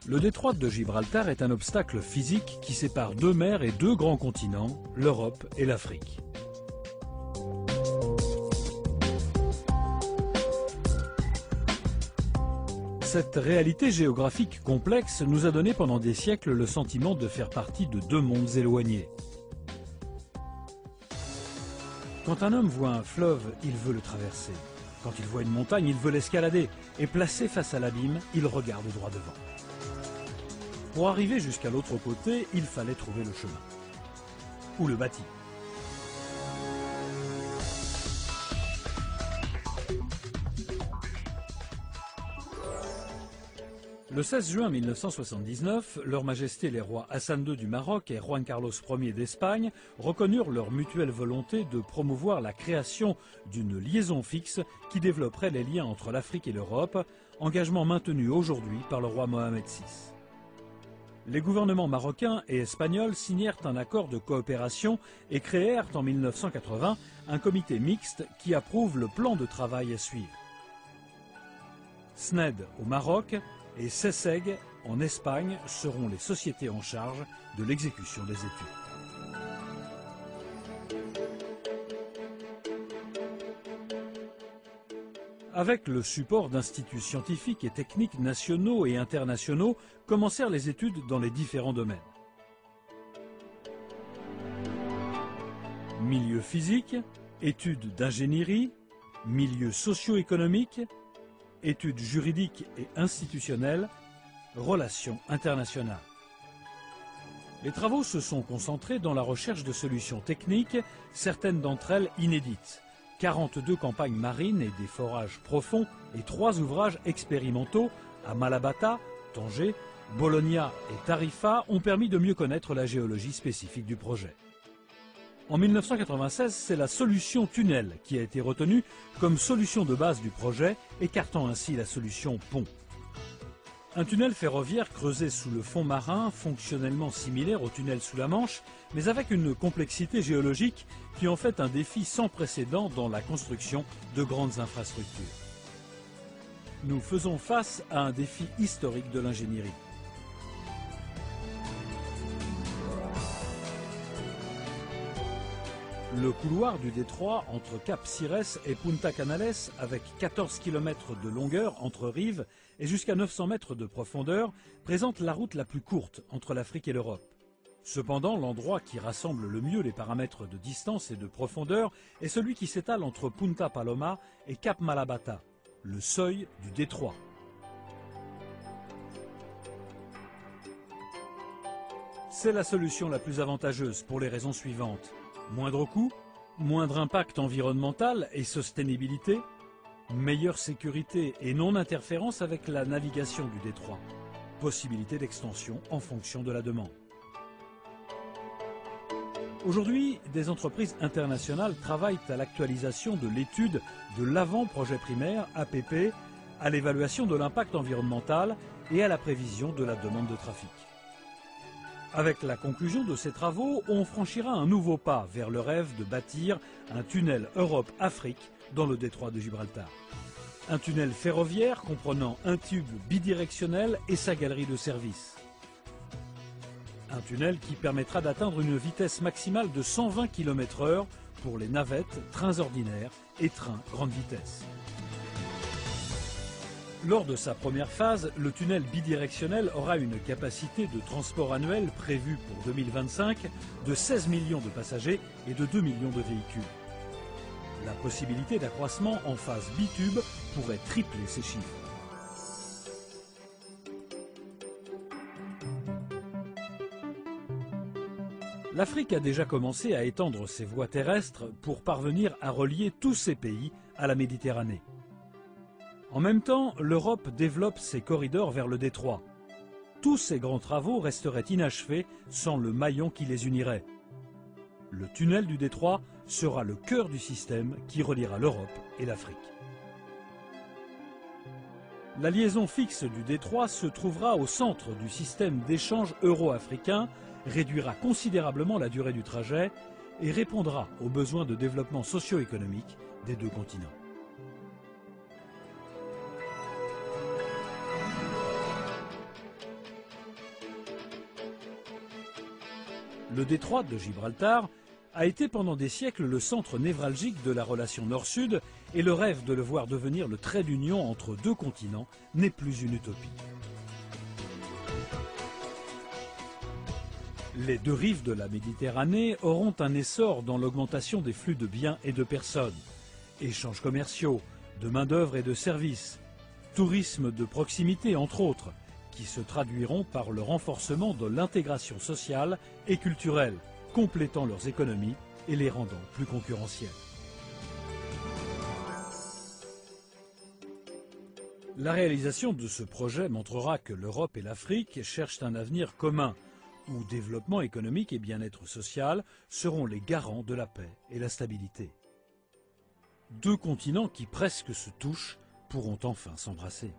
Le détroit de Gibraltar est un obstacle physique qui sépare deux mers et deux grands continents, l'Europe et l'Afrique. Cette réalité géographique complexe nous a donné pendant des siècles le sentiment de faire partie de deux mondes éloignés. Quand un homme voit un fleuve, il veut le traverser. Quand il voit une montagne, il veut l'escalader. Et placé face à l'abîme, il regarde droit devant. Pour arriver jusqu'à l'autre côté, il fallait trouver le chemin. Ou le bâti. Le 16 juin 1979, Leur Majesté les rois Hassan II du Maroc et Juan Carlos Ier d'Espagne reconnurent leur mutuelle volonté de promouvoir la création d'une liaison fixe qui développerait les liens entre l'Afrique et l'Europe, engagement maintenu aujourd'hui par le roi Mohamed VI. Les gouvernements marocains et espagnols signèrent un accord de coopération et créèrent en 1980 un comité mixte qui approuve le plan de travail à suivre. SNED au Maroc et CESEG en Espagne seront les sociétés en charge de l'exécution des études. Avec le support d'instituts scientifiques et techniques nationaux et internationaux, commencèrent les études dans les différents domaines. Milieu physique, études d'ingénierie, milieu socio-économique, études juridiques et institutionnelles, relations internationales. Les travaux se sont concentrés dans la recherche de solutions techniques, certaines d'entre elles inédites. 42 campagnes marines et des forages profonds et 3 ouvrages expérimentaux à Malabata, Tanger, Bologna et Tarifa ont permis de mieux connaître la géologie spécifique du projet. En 1996, c'est la solution tunnel qui a été retenue comme solution de base du projet, écartant ainsi la solution pont. Un tunnel ferroviaire creusé sous le fond marin, fonctionnellement similaire au tunnel sous la Manche, mais avec une complexité géologique qui en fait un défi sans précédent dans la construction de grandes infrastructures. Nous faisons face à un défi historique de l'ingénierie. Le couloir du détroit entre Cap Cires et Punta Canales, avec 14 km de longueur entre rives et jusqu'à 900 mètres de profondeur, présente la route la plus courte entre l'Afrique et l'Europe. Cependant, l'endroit qui rassemble le mieux les paramètres de distance et de profondeur est celui qui s'étale entre Punta Paloma et Cap Malabata, le seuil du détroit. C'est la solution la plus avantageuse pour les raisons suivantes. Moindre coût, moindre impact environnemental et sustainabilité, meilleure sécurité et non-interférence avec la navigation du détroit, possibilité d'extension en fonction de la demande. Aujourd'hui, des entreprises internationales travaillent à l'actualisation de l'étude de l'avant-projet primaire, APP, à l'évaluation de l'impact environnemental et à la prévision de la demande de trafic. Avec la conclusion de ces travaux, on franchira un nouveau pas vers le rêve de bâtir un tunnel Europe-Afrique dans le détroit de Gibraltar. Un tunnel ferroviaire comprenant un tube bidirectionnel et sa galerie de service. Un tunnel qui permettra d'atteindre une vitesse maximale de 120 km/h pour les navettes, trains ordinaires et trains grande vitesse. Lors de sa première phase, le tunnel bidirectionnel aura une capacité de transport annuel prévue pour 2025 de 16 millions de passagers et de 2 millions de véhicules. La possibilité d'accroissement en phase bitube pourrait tripler ces chiffres. L'Afrique a déjà commencé à étendre ses voies terrestres pour parvenir à relier tous ces pays à la Méditerranée. En même temps, l'Europe développe ses corridors vers le détroit. Tous ces grands travaux resteraient inachevés sans le maillon qui les unirait. Le tunnel du détroit sera le cœur du système qui reliera l'Europe et l'Afrique. La liaison fixe du détroit se trouvera au centre du système d'échange euro-africain, réduira considérablement la durée du trajet, et répondra aux besoins de développement socio-économique des deux continents. Le détroit de Gibraltar a été pendant des siècles le centre névralgique de la relation Nord-Sud et le rêve de le voir devenir le trait d'union entre deux continents n'est plus une utopie. Les deux rives de la Méditerranée auront un essor dans l'augmentation des flux de biens et de personnes, échanges commerciaux, de main-d'œuvre et de services, tourisme de proximité entre autres, qui se traduiront par le renforcement de l'intégration sociale et culturelle, complétant leurs économies et les rendant plus concurrentielles. La réalisation de ce projet montrera que l'Europe et l'Afrique cherchent un avenir commun, où développement économique et bien-être social seront les garants de la paix et la stabilité. Deux continents qui presque se touchent pourront enfin s'embrasser.